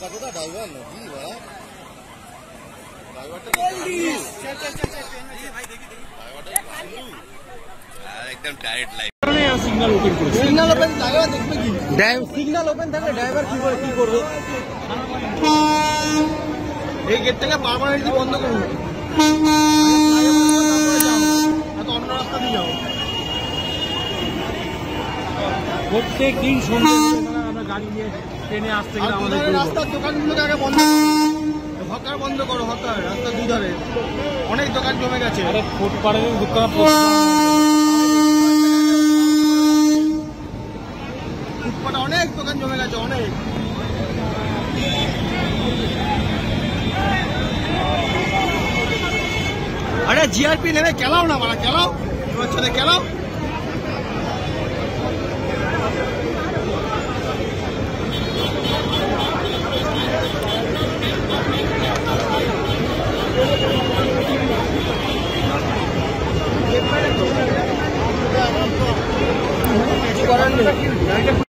কতটা ড্রাইভার নাকি ভাই? ড্রাইভারটা একদম ডাইরেক্ট লাইভ সিগন্যাল ওপেন করেছে। সিগন্যাল ওপেন ড্রাইভার দেখবে কি? সিগন্যাল ওপেন থাকলে ড্রাইভার কি করবে? এই গেট থেকে পার্মানেন্টলি বন্ধ করুন। অন্য রাস্তা দিয়ে যাও। প্রত্যেক দিন সন্ধ্যে আমরা গাড়ি নিয়ে ট্রেনে আসতে গেলে আমাদের রাস্তার দোকানগুলোকে আগে বন্ধ করো, হকার বন্ধ করো, হকার রাস্তার দুধারে অনেক দোকান জমে গেছে। আরে ফুটপাতের দোকান, ফুটপাতে অনেক দোকান জমে গেছে, অনেক। আরে জিআরপি নেমে খেলাও না, মারা খেলাও, তোমার সাথে খেলাও। কিছু করার নেই।